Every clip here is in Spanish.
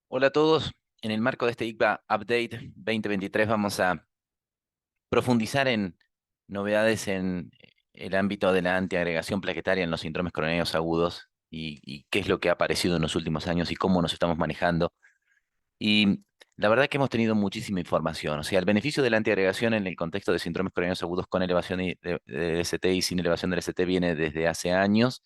Hola a todos. En el marco de este ICBA Update 2023 vamos a profundizar en novedades en el ámbito de la antiagregación plaquetaria en los síndromes coronarios agudos y qué es lo que ha aparecido en los últimos años y cómo nos estamos manejando. Y la verdad que hemos tenido muchísima información. O sea, el beneficio de la antiagregación en el contexto de síndromes coronarios agudos con elevación de ST y sin elevación del ST viene desde hace años,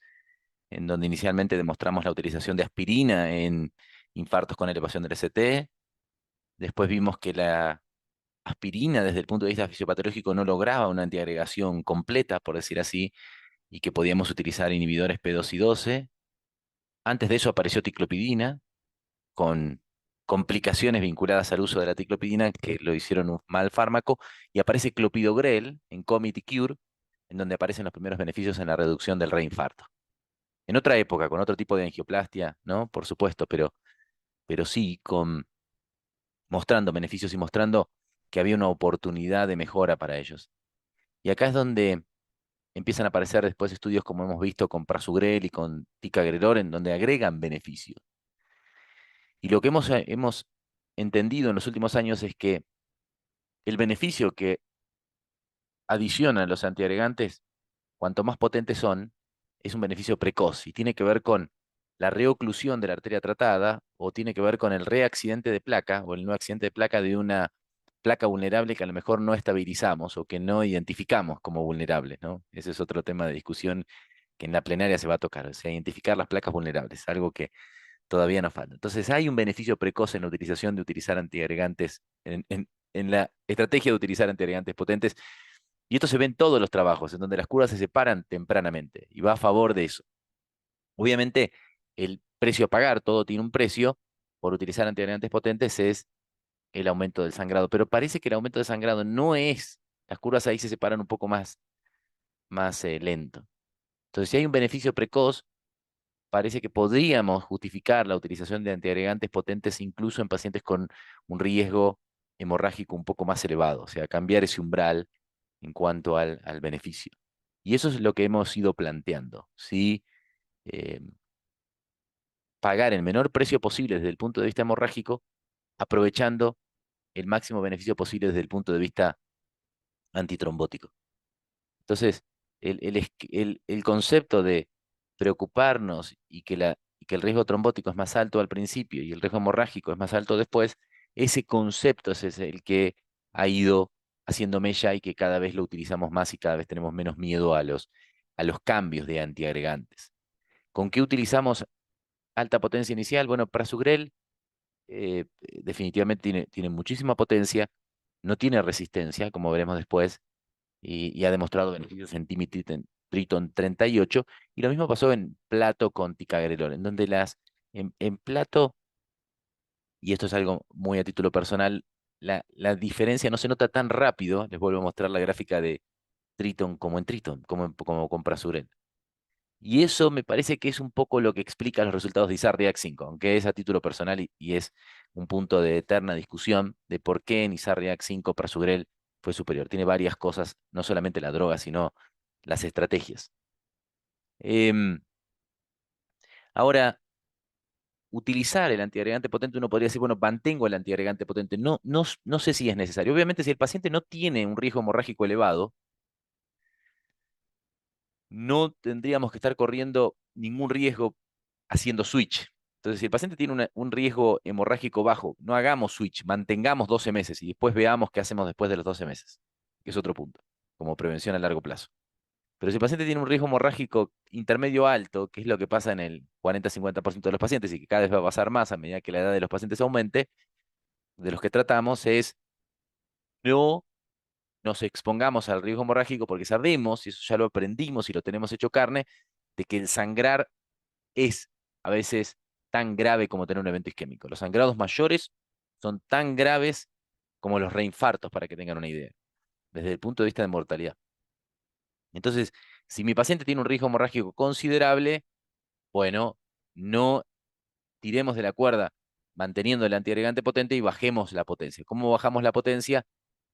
en donde inicialmente demostramos la utilización de aspirina en infartos con elevación del ST. Después vimos que la aspirina, desde el punto de vista fisiopatológico, no lograba una antiagregación completa, por decir así, y que podíamos utilizar inhibidores P2 y 12. Antes de eso apareció ticlopidina, con complicaciones vinculadas al uso de la ticlopidina que lo hicieron un mal fármaco, y aparece clopidogrel en COMIT y CURE, en donde aparecen los primeros beneficios en la reducción del reinfarto. En otra época, con otro tipo de angioplastia, ¿no? Por supuesto, pero sí mostrando beneficios y mostrando que había una oportunidad de mejora para ellos. Y acá es donde empiezan a aparecer después estudios como hemos visto con Prasugrel y con Ticagrelor, en donde agregan beneficios. Y lo que hemos entendido en los últimos años es que el beneficio que adicionan los antiagregantes, cuanto más potentes son, es un beneficio precoz y tiene que ver con la reoclusión de la arteria tratada o tiene que ver con el reaccidente de placa o el no accidente de placa de una placa vulnerable que a lo mejor no estabilizamos o que no identificamos como vulnerables, ¿no? Ese es otro tema de discusión que en la plenaria se va a tocar, o sea, identificar las placas vulnerables, algo que todavía nos falta. Entonces, hay un beneficio precoz en la utilización de utilizar antiagregantes, en la estrategia de utilizar antiagregantes potentes, y esto se ve en todos los trabajos, en donde las curvas se separan tempranamente, y va a favor de eso. Obviamente, el precio a pagar, todo tiene un precio, por utilizar antiagregantes potentes es el aumento del sangrado, pero parece que el aumento del sangrado no es, las curvas ahí se separan un poco más lento. Entonces, si hay un beneficio precoz, parece que podríamos justificar la utilización de antiagregantes potentes incluso en pacientes con un riesgo hemorrágico un poco más elevado, o sea, cambiar ese umbral en cuanto al beneficio. Y eso es lo que hemos ido planteando, ¿sí? Eh, Pagar el menor precio posible desde el punto de vista hemorrágico, aprovechando el máximo beneficio posible desde el punto de vista antitrombótico. Entonces, el concepto de preocuparnos y que el riesgo trombótico es más alto al principio y el riesgo hemorrágico es más alto después, ese concepto es el que ha ido haciendo mella y que cada vez lo utilizamos más y cada vez tenemos menos miedo a los cambios de antiagregantes. ¿Con qué utilizamos alta potencia inicial? Bueno, Prasugrel definitivamente tiene muchísima potencia, no tiene resistencia, como veremos después, y ha demostrado beneficios en Triton 38, y lo mismo pasó en Plato con Ticagrelor, en donde en Plato, y esto es algo muy a título personal, la diferencia no se nota tan rápido, les vuelvo a mostrar la gráfica de Triton como en Triton, como con Prasugrel. Y eso me parece que es un poco lo que explica los resultados de ISAR-REACT 5, aunque es a título personal y es un punto de eterna discusión de por qué en ISAR-REACT 5 Prasugrel fue superior. Tiene varias cosas, no solamente la droga, sino las estrategias. Em, Ahora, utilizar el antiagregante potente, uno podría decir, bueno, mantengo el antiagregante potente. No, no, no sé si es necesario. Obviamente, si el paciente no tiene un riesgo hemorrágico elevado, no tendríamos que estar corriendo ningún riesgo haciendo switch. Entonces, si el paciente tiene un riesgo hemorrágico bajo, no hagamos switch, mantengamos 12 meses y después veamos qué hacemos después de los 12 meses, que es otro punto, como prevención a largo plazo. Pero si el paciente tiene un riesgo hemorrágico intermedio alto, que es lo que pasa en el 40-50% de los pacientes y que cada vez va a pasar más a medida que la edad de los pacientes aumente, de los que tratamos es no nos expongamos al riesgo hemorrágico porque sabemos, y eso ya lo aprendimos y lo tenemos hecho carne, de que el sangrar es a veces tan grave como tener un evento isquémico. Los sangrados mayores son tan graves como los reinfartos, para que tengan una idea, desde el punto de vista de mortalidad. Entonces, si mi paciente tiene un riesgo hemorrágico considerable, bueno, no tiremos de la cuerda manteniendo el antiagregante potente y bajemos la potencia. ¿Cómo bajamos la potencia?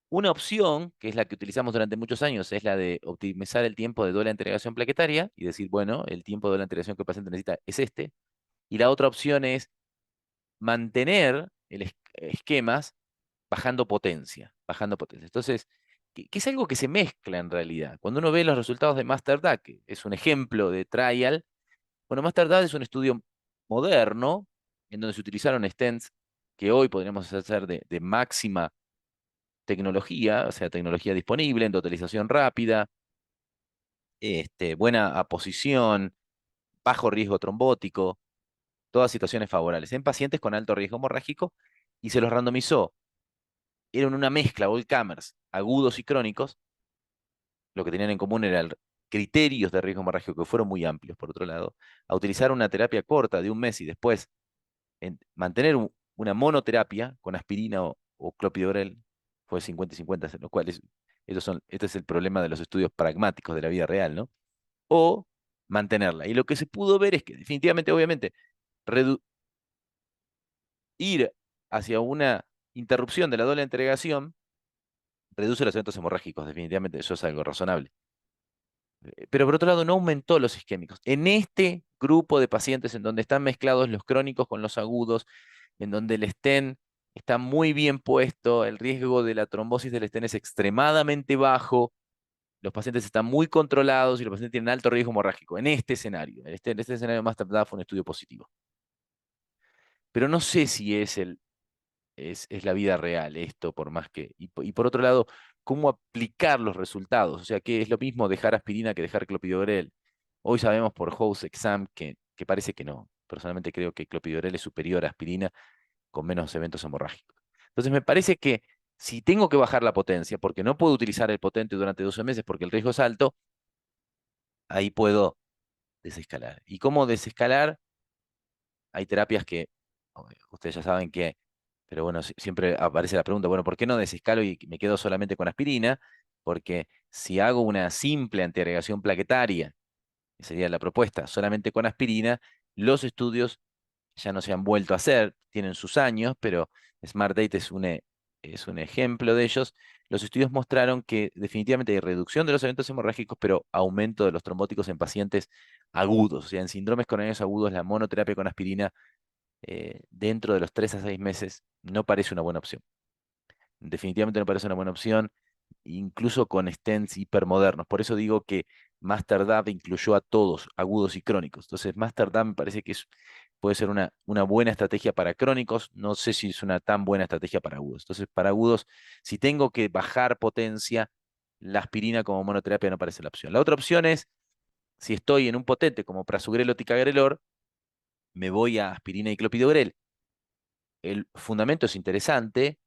Una opción, que es la que utilizamos durante muchos años, es la de optimizar el tiempo de doble entregación plaquetaria y decir, bueno, el tiempo de doble entregación que el paciente necesita es este. Y la otra opción es mantener esquemas bajando potencia, bajando potencia. Entonces, que es algo que se mezcla en realidad. Cuando uno ve los resultados de MasterDAC, que es un ejemplo de trial, bueno, MasterDAC es un estudio moderno en donde se utilizaron stents que hoy podríamos hacer de máxima tecnología, o sea, tecnología disponible, endotelización rápida, buena aposición, bajo riesgo trombótico, todas situaciones favorables en pacientes con alto riesgo hemorrágico y se los randomizó. Eran una mezcla, all comers, agudos y crónicos. Lo que tenían en común eran criterios de riesgo hemorrágico que fueron muy amplios, por otro lado, a utilizar una terapia corta de un mes y después mantener una monoterapia con aspirina o clopidogrel, fue 50 y 50, lo cual este es el problema de los estudios pragmáticos de la vida real, ¿no? O mantenerla. Y lo que se pudo ver es que definitivamente, obviamente, ir hacia una interrupción de la doble entregación reduce los eventos hemorrágicos, definitivamente, eso es algo razonable. Pero por otro lado, no aumentó los isquémicos. En este grupo de pacientes en donde están mezclados los crónicos con los agudos, en donde el stent está muy bien puesto, el riesgo de la trombosis del stent es extremadamente bajo, los pacientes están muy controlados y los pacientes tienen alto riesgo hemorrágico. En este escenario, en este escenario más tardado fue un estudio positivo. Pero no sé si es la vida real esto, por más que... Y por otro lado, cómo aplicar los resultados. O sea, que es lo mismo dejar aspirina que dejar clopidogrel. Hoy sabemos por House Exam que parece que no. Personalmente creo que clopidogrel es superior a aspirina con menos eventos hemorrágicos. Entonces me parece que si tengo que bajar la potencia, porque no puedo utilizar el potente durante 12 meses porque el riesgo es alto, ahí puedo desescalar. ¿Y cómo desescalar? Hay terapias que, ustedes ya saben que, pero bueno, siempre aparece la pregunta, bueno, ¿por qué no desescalo y me quedo solamente con aspirina? Porque si hago una simple antiagregación plaquetaria, que sería la propuesta, solamente con aspirina, los estudios ya no se han vuelto a hacer, tienen sus años, pero SmartDate es un ejemplo de ellos. Los estudios mostraron que definitivamente hay reducción de los eventos hemorrágicos, pero aumento de los trombóticos en pacientes agudos, o sea, en síndromes coronarios agudos, la monoterapia con aspirina dentro de los 3 a 6 meses no parece una buena opción. Definitivamente no parece una buena opción, incluso con stents hipermodernos. Por eso digo que MasterDAV incluyó a todos, agudos y crónicos. Entonces, MasterDAV me parece que puede ser una buena estrategia para crónicos. No sé si es una tan buena estrategia para agudos. Entonces, para agudos, si tengo que bajar potencia, la aspirina como monoterapia no parece la opción. La otra opción es, si estoy en un potente como prasugrel o ticagrelor, me voy a aspirina y clopidogrel. El fundamento es interesante.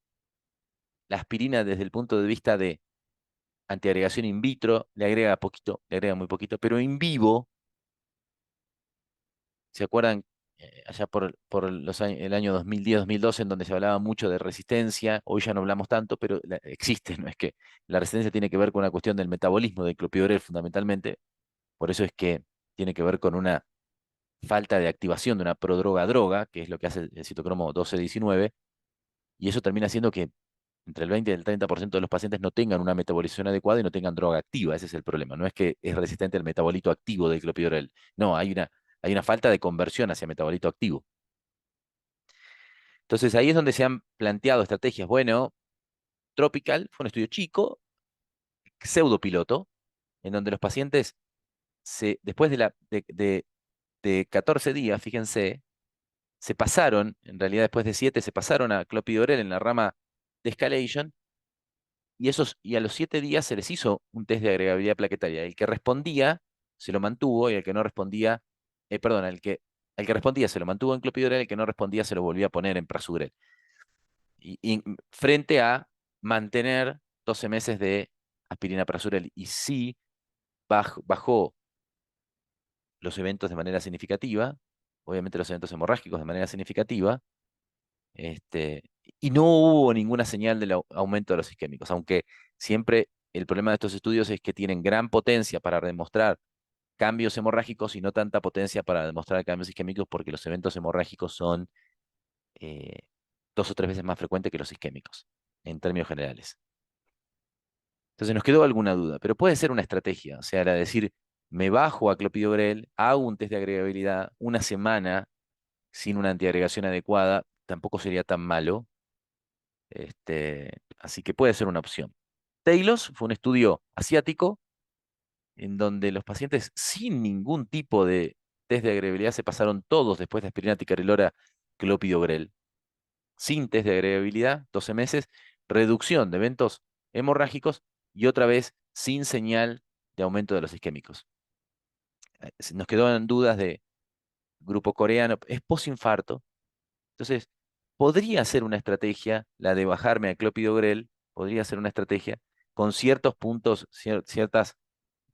La aspirina desde el punto de vista de antiagregación in vitro le agrega poquito, le agrega muy poquito, pero en vivo, ¿se acuerdan? Allá por el año 2010-2012, en donde se hablaba mucho de resistencia, hoy ya no hablamos tanto, pero existe, no es que la resistencia tiene que ver con una cuestión del metabolismo del clopidogrel fundamentalmente, por eso es que tiene que ver con una falta de activación de una prodroga-droga, que es lo que hace el citocromo 12-19, y eso termina haciendo que entre el 20 y el 30% de los pacientes no tengan una metabolización adecuada y no tengan droga activa. Ese es el problema. No es que es resistente al metabolito activo del clopidogrel. No, hay una falta de conversión hacia metabolito activo. Entonces ahí es donde se han planteado estrategias. Bueno, Tropical fue un estudio chico, pseudopiloto, en donde los pacientes, después de 14 días, fíjense, se pasaron, en realidad después de 7, se pasaron a clopidogrel en la rama de escalation y a los 7 días se les hizo un test de agregabilidad plaquetaria. El que respondía se lo mantuvo y el que no respondía, perdón, el que respondía se lo mantuvo en clopidogrel, el que no respondía se lo volvía a poner en prasugrel. Y frente a mantener 12 meses de aspirina prasugrel. Y sí bajó los eventos de manera significativa, obviamente los eventos hemorrágicos de manera significativa, este, y no hubo ninguna señal del aumento de los isquémicos, aunque siempre el problema de estos estudios es que tienen gran potencia para demostrar cambios hemorrágicos y no tanta potencia para demostrar cambios isquémicos porque los eventos hemorrágicos son 2 o 3 veces más frecuentes que los isquémicos, en términos generales. Entonces nos quedó alguna duda, pero puede ser una estrategia, o sea, la de decir, me bajo a clopidogrel, hago un test de agregabilidad una semana sin una antiagregación adecuada, tampoco sería tan malo. Así que puede ser una opción. Talos fue un estudio asiático en donde los pacientes sin ningún tipo de test de agregabilidad se pasaron todos después de aspirina, ticagrelora, clopidogrel. Sin test de agregabilidad, 12 meses, reducción de eventos hemorrágicos y otra vez sin señal de aumento de los isquémicos. Nos quedaban dudas de grupo coreano, es posinfarto. Entonces, podría ser una estrategia la de bajarme a clopidogrel, podría ser una estrategia con ciertos puntos, ciertas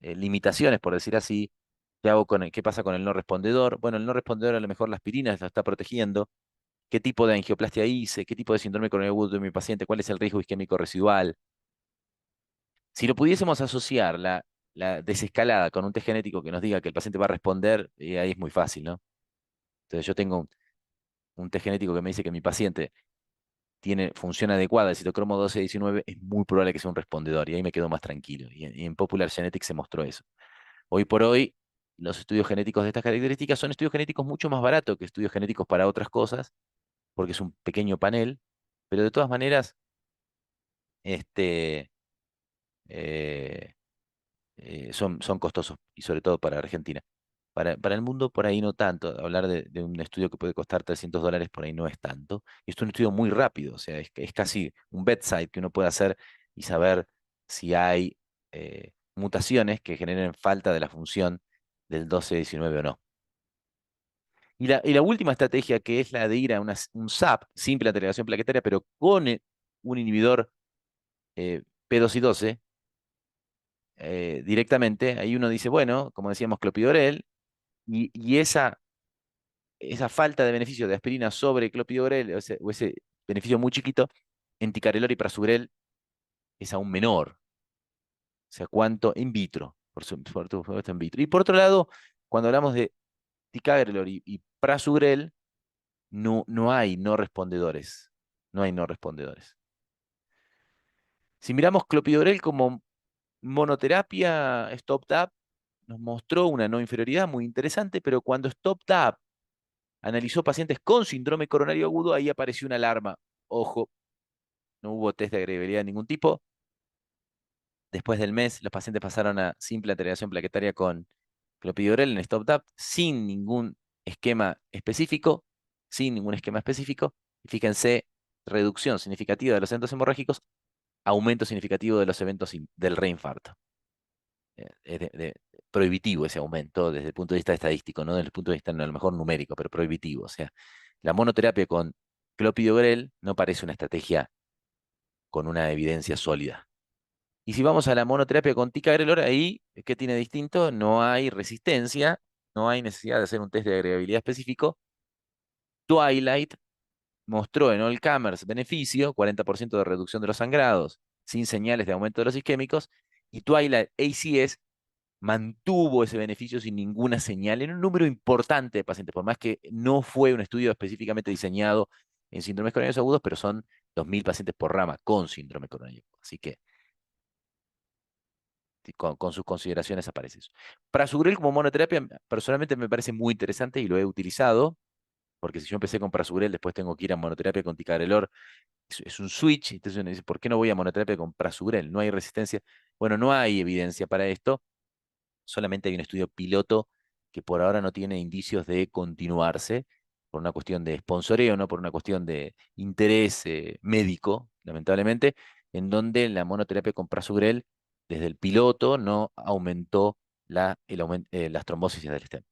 limitaciones, por decir así. ¿Qué pasa con el no respondedor? Bueno, el no respondedor a lo mejor la aspirina lo está protegiendo. ¿Qué tipo de angioplastia hice? ¿Qué tipo de síndrome coronario agudo de mi paciente? ¿Cuál es el riesgo isquémico residual? Si lo pudiésemos asociar la desescalada con un test genético que nos diga que el paciente va a responder, ahí es muy fácil, ¿no? Entonces yo tengo un test genético que me dice que mi paciente tiene función adecuada del citocromo 12-19, es muy probable que sea un respondedor y ahí me quedo más tranquilo. Y en Popular Genetics se mostró eso. Hoy por hoy, los estudios genéticos de estas características son estudios genéticos mucho más baratos que estudios genéticos para otras cosas, porque es un pequeño panel, pero de todas maneras, este, eh, son costosos, y sobre todo para Argentina. Para el mundo por ahí no tanto. Hablar de un estudio que puede costar $300 por ahí no es tanto. Y es un estudio muy rápido, o sea, es casi un bedside que uno puede hacer y saber si hay mutaciones que generen falta de la función del 12-19 o no. Y la última estrategia, que es la de ir a un SAP, simple agregación plaquetaria, pero con un inhibidor P2Y12, directamente, ahí uno dice, bueno, como decíamos, clopidogrel, y esa falta de beneficio de aspirina sobre clopidogrel, o ese beneficio muy chiquito, en ticagrelor y prasugrel es aún menor. O sea, ¿cuánto? In vitro, por supuesto in vitro. Y por otro lado, cuando hablamos de ticagrelor y prasugrel, no hay no respondedores. No hay no respondedores. Si miramos clopidogrel como monoterapia, StopTap nos mostró una no inferioridad muy interesante, pero cuando StopTap analizó pacientes con síndrome coronario agudo, ahí apareció una alarma. Ojo, no hubo test de agregabilidad de ningún tipo. Después del mes, los pacientes pasaron a simple agregación plaquetaria con clopidogrel en StopTap sin ningún esquema específico, sin ningún esquema específico. Y fíjense, reducción significativa de los eventos hemorrágicos, aumento significativo de los eventos del reinfarto. Es prohibitivo ese aumento desde el punto de vista estadístico, no desde el punto de vista a lo mejor numérico, pero prohibitivo. O sea, la monoterapia con clopidogrel no parece una estrategia con una evidencia sólida. Y si vamos a la monoterapia con ticagrelor, ahí, ¿qué tiene distinto? No hay resistencia, no hay necesidad de hacer un test de agregabilidad específico. Twilight mostró en all comers beneficio, 40% de reducción de los sangrados, sin señales de aumento de los isquémicos, y Twilight ACS mantuvo ese beneficio sin ninguna señal en un número importante de pacientes, por más que no fue un estudio específicamente diseñado en síndromes coronarios agudos, pero son 2.000 pacientes por rama con síndrome coronario. Así que con sus consideraciones aparece eso. Prasugrel como monoterapia, personalmente me parece muy interesante y lo he utilizado, porque si yo empecé con prasugrel, después tengo que ir a monoterapia con ticagrelor, es un switch, entonces uno dice, ¿por qué no voy a monoterapia con prasugrel? No hay resistencia. Bueno, no hay evidencia para esto, solamente hay un estudio piloto que por ahora no tiene indicios de continuarse por una cuestión de sponsoreo, no por una cuestión de interés médico, lamentablemente, en donde la monoterapia con prasugrel desde el piloto no aumentó las trombosis del stem.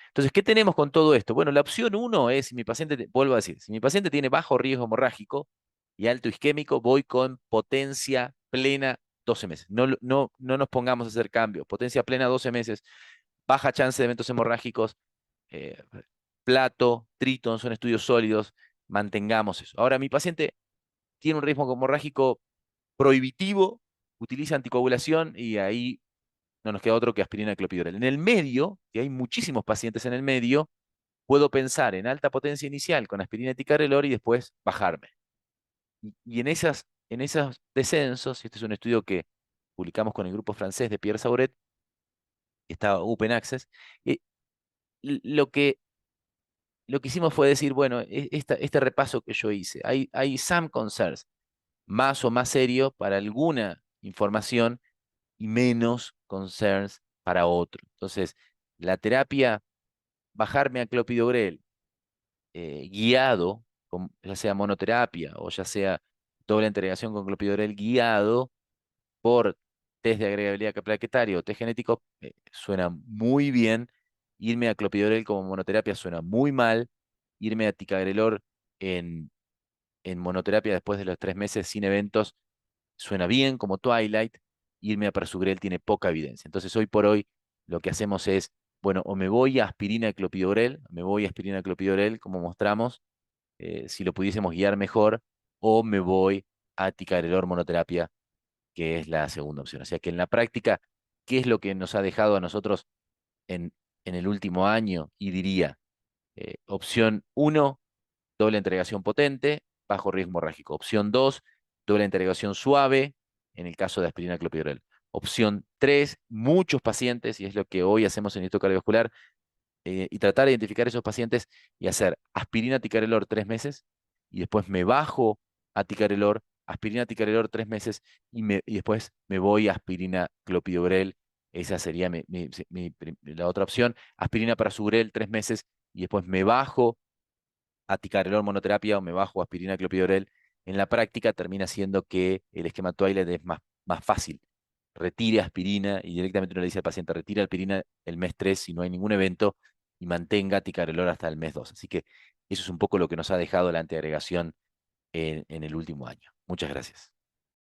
Entonces, ¿qué tenemos con todo esto? Bueno, la opción uno es, si mi paciente, vuelvo a decir, si mi paciente tiene bajo riesgo hemorrágico y alto isquémico, voy con potencia plena 12 meses. No nos pongamos a hacer cambios. Potencia plena 12 meses, baja chance de eventos hemorrágicos, eh, Plato, Triton, son estudios sólidos, mantengamos eso. Ahora, mi paciente tiene un riesgo hemorrágico prohibitivo, utiliza anticoagulación y ahí no nos queda otro que aspirina y clopidogrel. En el medio, y hay muchísimos pacientes en el medio, puedo pensar en alta potencia inicial con aspirina y ticagrelor y después bajarme. Y en esos descensos, y este es un estudio que publicamos con el grupo francés de Pierre Sauret, que está Open Access, lo que lo que hicimos fue decir, bueno, este repaso que yo hice, hay some concerns, más o más serio para alguna información y menos concerns para otro. Entonces, la terapia, bajarme a clopidogrel, guiado, ya sea monoterapia o ya sea doble integración con clopidogrel guiado por test de agregabilidad plaquetaria o test genético, suena muy bien. Irme a clopidogrel como monoterapia suena muy mal. Irme a ticagrelor en, en monoterapia después de los 3 meses sin eventos suena bien como Twilight. Irme a prasugrel tiene poca evidencia. Entonces, hoy por hoy, lo que hacemos es, bueno, o me voy a aspirina clopidogrel, me voy a aspirina clopidogrel, como mostramos, si lo pudiésemos guiar mejor, o me voy a ticagrelor monoterapia, que es la segunda opción. O sea que en la práctica, ¿qué es lo que nos ha dejado a nosotros en, en el último año? Y diría, opción uno, doble entregación potente, bajo riesgo hemorrágico. Opción 2, doble entregación suave, en el caso de aspirina clopidogrel. Opción 3, muchos pacientes, y es lo que hoy hacemos en esto cardiovascular, y tratar de identificar esos pacientes y hacer aspirina ticarelor 3 meses, y después me bajo a ticarelor, aspirina ticarelor 3 meses, y después me voy a aspirina clopidogrel. Esa sería la otra opción. Aspirina para sugrel 3 meses, y después me bajo a ticagrelor monoterapia o me bajo a aspirina clopidogrel. En la práctica termina siendo que el esquema Twilight es más fácil. Retire aspirina y directamente uno le dice al paciente, retire aspirina el mes 3 si no hay ningún evento y mantenga ticagrelor hasta el mes 2. Así que eso es un poco lo que nos ha dejado la antiagregación en el último año. Muchas gracias.